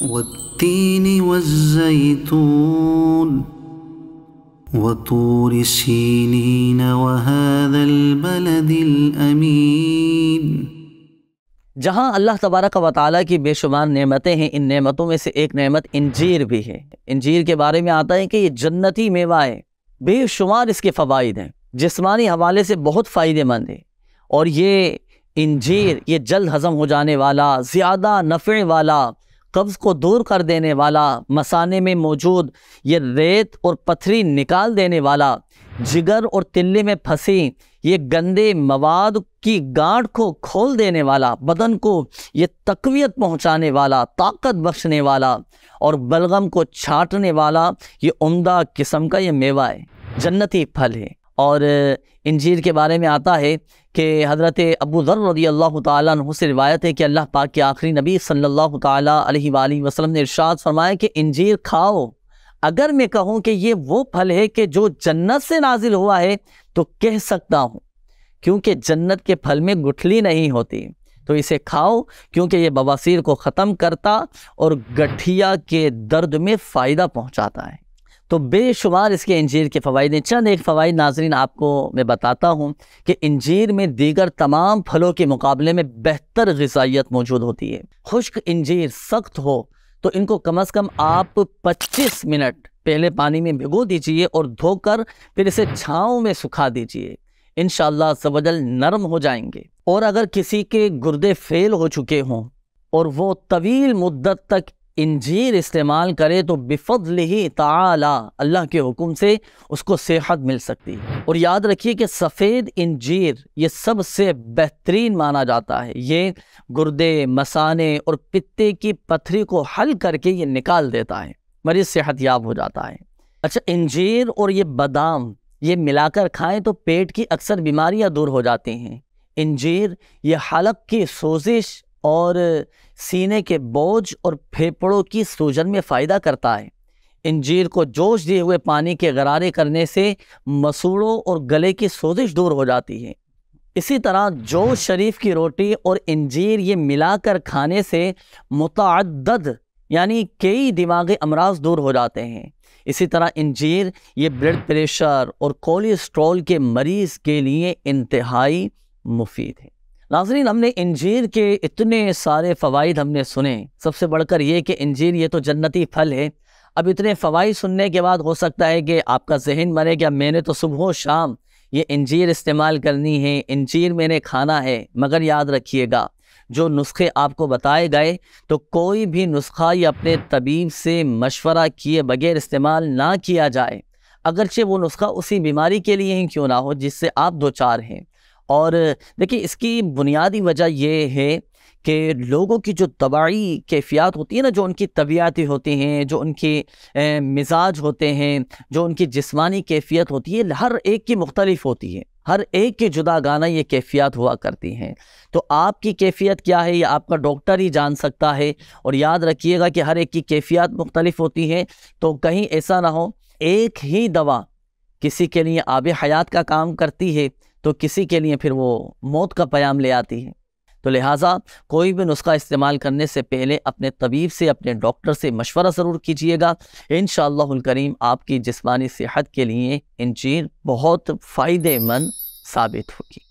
والتين والزيتون وطور سينين وهذا البلد الأمين۔ جہاں اللہ تبارک و تعالیٰ کی بے شمار نعمتیں ہیں، ان نعمتوں میں سے ایک نعمت انجیر بھی ہے۔ انجیر کے بارے میں آتا ہے کہ یہ جنتی میوہ ہے، بے شمار اس کے فوائد ہیں، جسمانی حوالے سے بہت فائدہ مند ہے، اور یہ انجیر یہ جلد ہضم ہو جانے والا، زیادہ نفع والا، قبض کو دور کر دینے والا، مثانے میں موجود یہ ریت اور پتھری نکال دینے والا، جگر اور تلے میں پھنسی یہ گندے مواد کی گانٹھ کو کھول دینے والا، بدن کو یہ تقویت پہنچانے والا، طاقت بخشنے والا اور بلغم کو چھانٹنے والا یہ عمدہ قسم کا یہ میوہ ہے، جنتی پھل ہے۔ اور انجیر کے بارے میں آتا ہے کہ حضرت ابو ذر رضی اللہ تعالیٰ عنہ سے روایت ہے کہ اللہ پاک کے آخری نبی صلی اللہ تعالیٰ علیہ وآلہ وسلم نے ارشاد فرمایا کہ انجیر کھاؤ، اگر میں کہوں کہ یہ وہ پھل ہے کہ جو جنت سے نازل ہوا ہے تو کہہ سکتا ہوں، کیونکہ جنت کے پھل میں گٹھلی نہیں ہوتی، تو اسے کھاؤ کیونکہ یہ بواسیر کو ختم کرتا اور گٹھیا کے درد میں فائدہ پہنچاتا ہے۔ تو بے شمار اس کے انجیر کے فوائد ہیں۔ چند ایک فوائد ناظرین آپ کو میں بتاتا ہوں کہ انجیر میں دیگر تمام پھلوں کے مقابلے میں بہتر غذائیت موجود ہوتی ہے۔ خشک انجیر سخت ہو تو ان کو کم از کم آپ 25 منٹ پہلے پانی میں بھگو دیجئے اور دھو کر پھر اسے چھاؤں میں سکھا دیجئے، انشاءاللہ عز و جل نرم ہو جائیں گے۔ اور اگر کسی کے گردے فیل ہو چکے ہوں اور وہ طویل مدت تک انجیر استعمال کرے تو بفضلہ تعالی اللہ کے حکم سے اس کو صحت مل سکتی ہے۔ اور یاد رکھیے کہ سفید انجیر یہ سب سے بہترین مانا جاتا ہے، یہ گردے، مثانے اور پتے کی پتھری کو حل کر کے یہ نکال دیتا ہے، مریض صحت یاب ہو جاتا ہے۔ اچھا، انجیر اور یہ بادام یہ ملا کر کھائیں تو پیٹ کی اکثر بیماریاں دور ہو جاتی ہیں۔ انجیر یہ حلق کی سوزش اور سینے کے بوجھ اور پھیپھڑوں کی سوجن میں فائدہ کرتا ہے۔ انجیر کو جوش دیے ہوئے پانی کے غرارے کرنے سے مسوڑوں اور گلے کی سوزش دور ہو جاتی ہے۔ اسی طرح جوش شریف کی روٹی اور انجیر یہ ملا کر کھانے سے متعدد یعنی کئی دماغی امراض دور ہو جاتے ہیں۔ اسی طرح انجیر یہ بلڈ پریشر اور کولیسٹرول کے مریض کے لیے انتہائی مفید ہے۔ ناظرین، ہم نے انجیر کے اتنے سارے فوائد ہم نے سنے، سب سے بڑھ کر یہ کہ انجیر یہ تو جنتی پھل ہے۔ اب اتنے فوائد سننے کے بعد ہو سکتا ہے کہ آپ کا ذہن مرے کہ میں نے تو صبح و شام یہ انجیر استعمال کرنی ہے، انجیر میں نے کھانا ہے، مگر یاد رکھیے گا جو نسخے آپ کو بتائے گئے تو کوئی بھی نسخہ یہ اپنے طبیب سے مشورہ کیے بغیر استعمال نہ کیا جائے، اگرچہ وہ نسخہ اسی بیماری کے لیے ہی کیوں نہ ہو جس سے آپ دوچار ہیں۔ اور دیکھیے، اس کی بنیادی وجہ یہ ہے کہ لوگوں کی جو طبعی کیفیات ہوتی ہے نا، جو ان کی طبیعتی ہوتی ہیں، جو ان کی مزاج ہوتے ہیں، جو ان کی جسمانی کیفیت ہوتی ہے، ہر ایک کی مختلف ہوتی ہے، ہر ایک کی جدا گانا یہ کیفیات ہوا کرتی ہیں۔ تو آپ کی کیفیت کیا ہے یہ آپ کا ڈاکٹر ہی جان سکتا ہے، اور یاد رکھیے گا کہ ہر ایک کی کیفیات مختلف ہوتی ہیں، تو کہیں ایسا نہ ہو ایک ہی دوا کسی کے لیے آب حیات کا کام کرتی ہے تو کسی کے لیے پھر وہ موت کا پیام لے آتی ہے۔ تو لہٰذا کوئی بھی نسخہ استعمال کرنے سے پہلے اپنے طبیب سے، اپنے ڈاکٹر سے مشورہ ضرور کیجیے گا۔ انشاءاللہ الکریم آپ کی جسمانی صحت کے لیے انجیر بہت فائدہ مند ثابت ہوگی۔